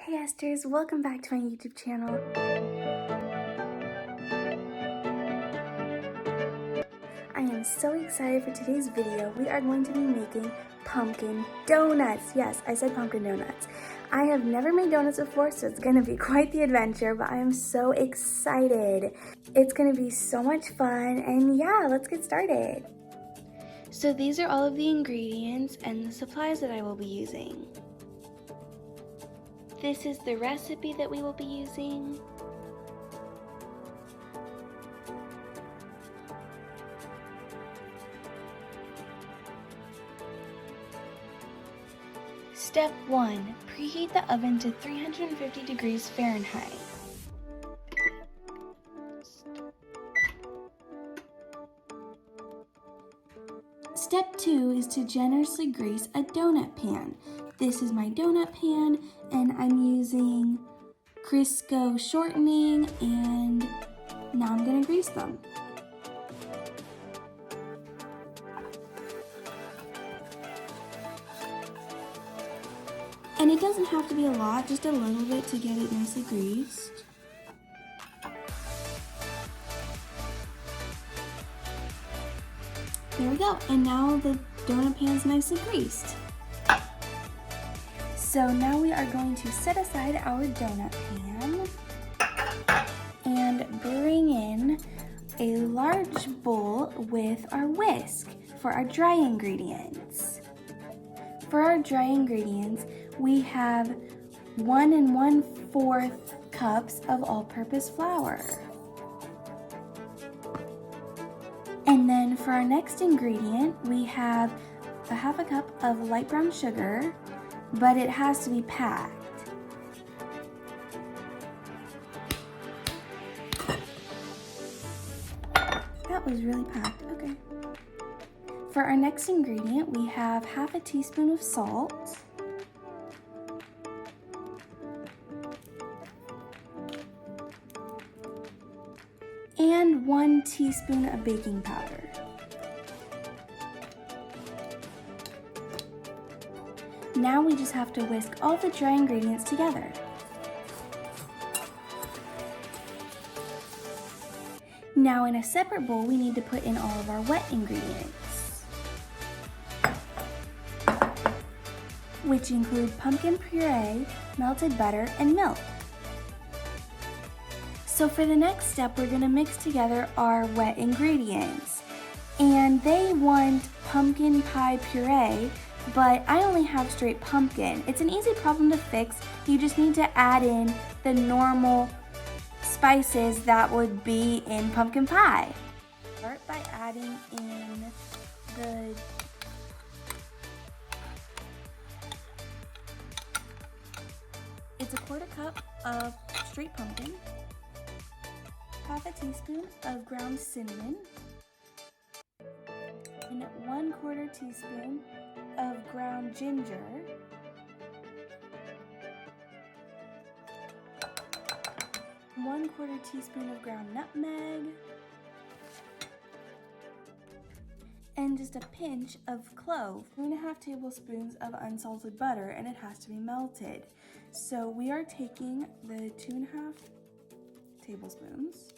Hi Esthers, welcome back to my YouTube channel. I am so excited for today's video. We are going to be making pumpkin donuts. Yes, I said pumpkin donuts. I have never made donuts before, so it's going to be quite the adventure, but I am so excited. It's going to be so much fun, and yeah, let's get started. So these are all of the ingredients and the supplies that I will be using. This is the recipe that we will be using. Step 1. Preheat the oven to 350 degrees Fahrenheit. Step 2 is to generously grease a donut pan. This is my donut pan, and I'm using Crisco shortening, and now I'm going to grease them. And it doesn't have to be a lot, just a little bit to get it nicely greased. There we go, and now the donut pan is nicely greased. So now we are going to set aside our donut pan and bring in a large bowl with our whisk for our dry ingredients. For our dry ingredients, we have 1 1/4 cups of all-purpose flour. And then for our next ingredient, we have a 1/2 cup of light brown sugar, but it has to be packed. That was really packed, okay. For our next ingredient, we have 1/2 teaspoon of salt, and 1 teaspoon of baking powder. Now we just have to whisk all the dry ingredients together. Now in a separate bowl, we need to put in all of our wet ingredients, which include pumpkin puree, melted butter, and milk. So for the next step, we're going to mix together our wet ingredients. And they want pumpkin pie puree, but I only have straight pumpkin. It's an easy problem to fix. You just need to add in the normal spices that would be in pumpkin pie. Start by adding in it's a 1/4 cup of straight pumpkin, 1/2 teaspoon of ground cinnamon, and 1/4 teaspoon of ground ginger, 1/4 teaspoon of ground nutmeg, and just a pinch of clove. 2.5 tablespoons of unsalted butter, and it has to be melted. So we are taking the 2.5 tablespoons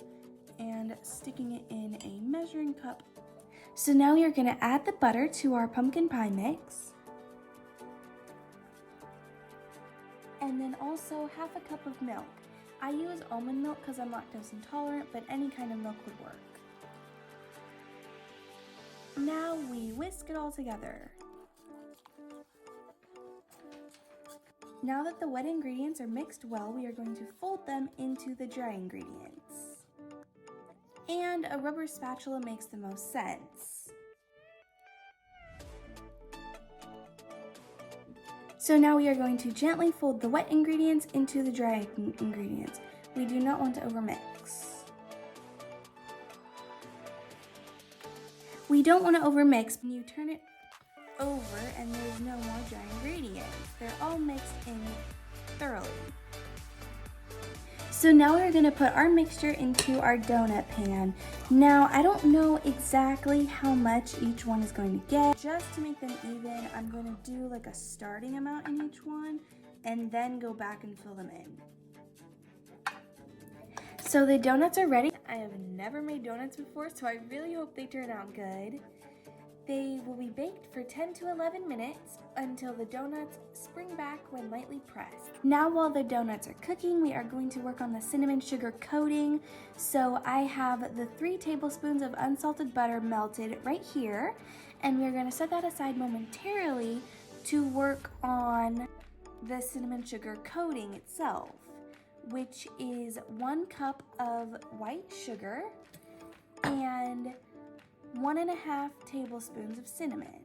and sticking it in a measuring cup. So now we are going to add the butter to our pumpkin pie mix, and then also 1/2 cup of milk. I use almond milk because I'm lactose intolerant, but any kind of milk would work. Now we whisk it all together. Now that the wet ingredients are mixed well, we are going to fold them into the dry ingredients. And a rubber spatula makes the most sense. So now we are going to gently fold the wet ingredients into the dry ingredients. We do not want to overmix. We don't want to overmix when you turn it over and there's no more dry ingredients. They're all mixed in thoroughly. So now we're going to put our mixture into our donut pan. Now I don't know exactly how much each one is going to get. Just to make them even, I'm going to do like a starting amount in each one and then go back and fill them in. So the donuts are ready. I have never made donuts before, so I really hope they turn out good. They will be baked for 10 to 11 minutes until the donuts spring back when lightly pressed. Now while the donuts are cooking, we are going to work on the cinnamon sugar coating. So I have the 3 tablespoons of unsalted butter melted right here, and we're going to set that aside momentarily to work on the cinnamon sugar coating itself, which is 1 cup of white sugar and 1.5 tablespoons of cinnamon.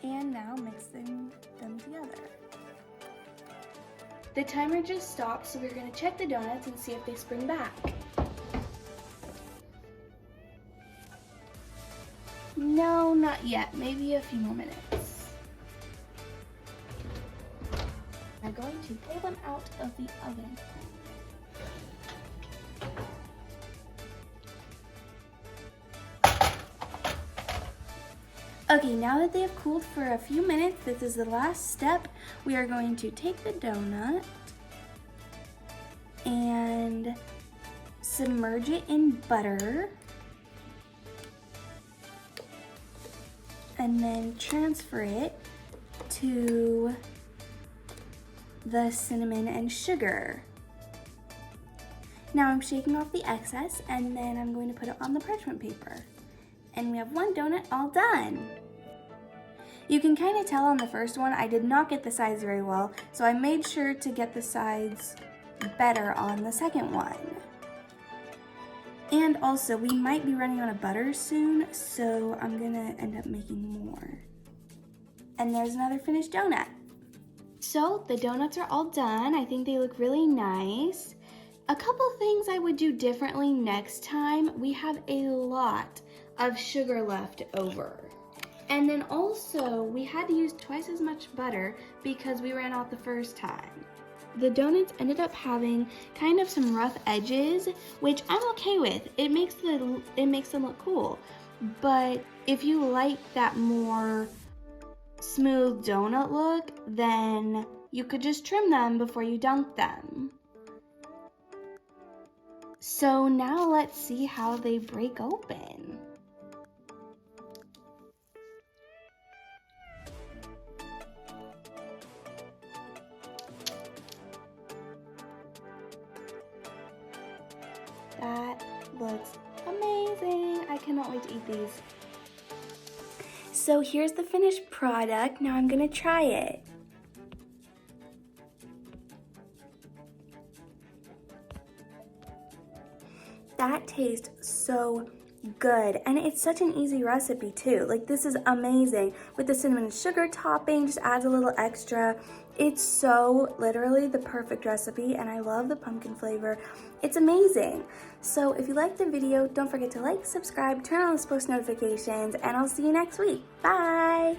And now mixing them together. The timer just stopped, so we're going to check the donuts and see if they spring back. No, not yet. Maybe a few more minutes. I'm going to pull them out of the oven. Okay, now that they have cooled for a few minutes, this is the last step. We are going to take the donut and submerge it in butter, and then transfer it to the cinnamon and sugar. Now I'm shaking off the excess, and then I'm going to put it on the parchment paper. And we have 1 donut all done. You can kind of tell on the first one I did not get the sides very well, so I made sure to get the sides better on the second one. And also, we might be running out of butter soon, so I'm gonna end up making more. And there's another finished donut. So the donuts are all done. I think they look really nice. A couple things I would do differently next time. We have a lot of sugar left over. And then also, we had to use twice as much butter because we ran out the first time. The donuts ended up having kind of some rough edges, which I'm okay with. It makes them look cool. But if you like that more smooth donut look, then you could just trim them before you dunk them. So now let's see how they break open. That looks amazing. I cannot wait to eat these. So here's the finished product. Now I'm gonna try it. That tastes so good, and it's such an easy recipe too. Like, this is amazing with the cinnamon and sugar topping, just adds a little extra. It's so literally the perfect recipe, and I love the pumpkin flavor. It's amazing. So if you liked the video, don't forget to like, subscribe, turn on those post notifications, and I'll see you next week. Bye.